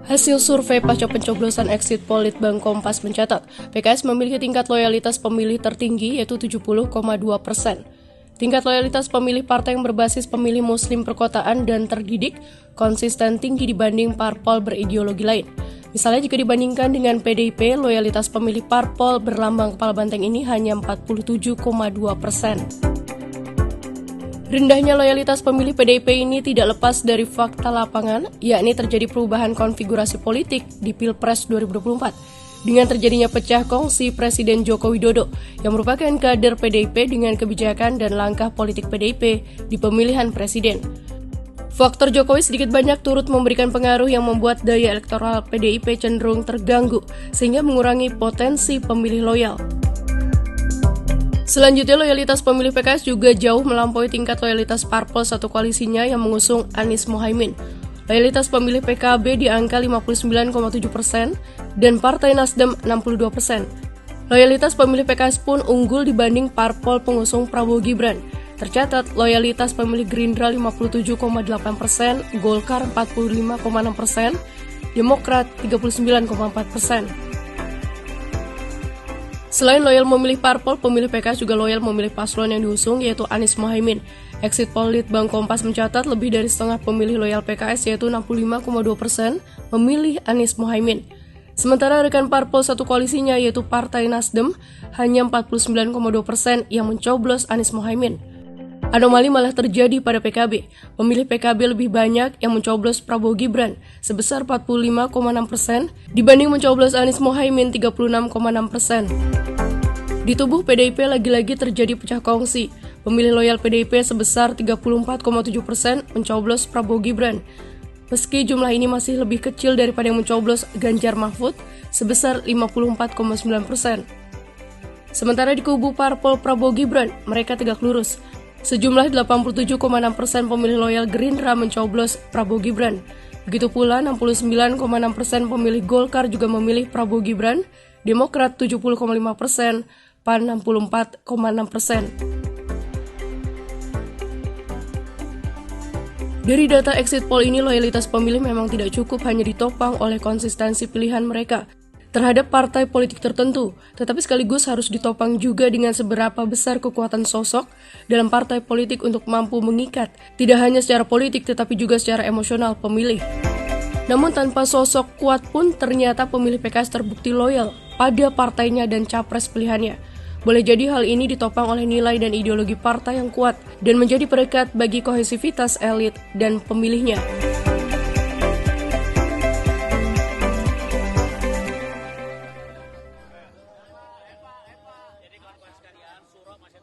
Hasil survei pasca pencoblosan exit poll Litbang Kompas mencatat, PKS memiliki tingkat loyalitas pemilih tertinggi yaitu 70,2%. Tingkat loyalitas pemilih partai yang berbasis pemilih muslim perkotaan dan terdidik konsisten tinggi dibanding parpol berideologi lain. Misalnya jika dibandingkan dengan PDIP, loyalitas pemilih parpol berlambang kepala banteng ini hanya 47,2%. Rendahnya loyalitas pemilih PDIP ini tidak lepas dari fakta lapangan, yakni terjadi perubahan konfigurasi politik di Pilpres 2024 dengan terjadinya pecah kongsi Presiden Joko Widodo yang merupakan kader PDIP dengan kebijakan dan langkah politik PDIP di pemilihan presiden. Faktor Jokowi sedikit banyak turut memberikan pengaruh yang membuat daya elektoral PDIP cenderung terganggu sehingga mengurangi potensi pemilih loyal. Selanjutnya, loyalitas pemilih PKS juga jauh melampaui tingkat loyalitas parpol satu koalisinya yang mengusung Anies Mohaimin. Loyalitas pemilih PKB di angka 59,7% dan Partai Nasdem 62%. Loyalitas pemilih PKS pun unggul dibanding parpol pengusung Prabowo Gibran. Tercatat loyalitas pemilih Gerindra 57,8%, Golkar 45,6%, Demokrat 39,4%. Selain loyal memilih parpol, pemilih PKS juga loyal memilih paslon yang diusung, yaitu Anies Mohaimin. Exit poll Litbang Kompas mencatat lebih dari setengah pemilih loyal PKS, yaitu 65,2%, memilih Anies Mohaimin. Sementara rekan parpol satu koalisinya, yaitu Partai Nasdem, hanya 49,2% yang mencoblos Anies Mohaimin. Anomali malah terjadi pada PKB. Pemilih PKB lebih banyak yang mencoblos Prabowo Gibran sebesar 45,6% dibanding mencoblos Anies Mohaimin 36,6%. Di tubuh PDIP lagi-lagi terjadi pecah kongsi. Pemilih loyal PDIP sebesar 34,7% mencoblos Prabowo Gibran. Meski jumlah ini masih lebih kecil daripada yang mencoblos Ganjar Mahfud sebesar 54,9%. Sementara di kubu parpol Prabowo Gibran, mereka tegak lurus. Sejumlah 87,6% pemilih loyal Gerindra mencoblos Prabowo Gibran. Begitu pula 69,6% pemilih Golkar juga memilih Prabowo Gibran, Demokrat 70,5%, PAN 64,6%. Dari data exit poll ini, loyalitas pemilih memang tidak cukup hanya ditopang oleh konsistensi pilihan mereka terhadap partai politik tertentu, tetapi sekaligus harus ditopang juga dengan seberapa besar kekuatan sosok dalam partai politik untuk mampu mengikat, tidak hanya secara politik tetapi juga secara emosional pemilih. Namun tanpa sosok kuat pun ternyata pemilih PKS terbukti loyal pada partainya dan capres pilihannya. Boleh jadi hal ini ditopang oleh nilai dan ideologi partai yang kuat dan menjadi perekat bagi kohesivitas elit dan pemilihnya.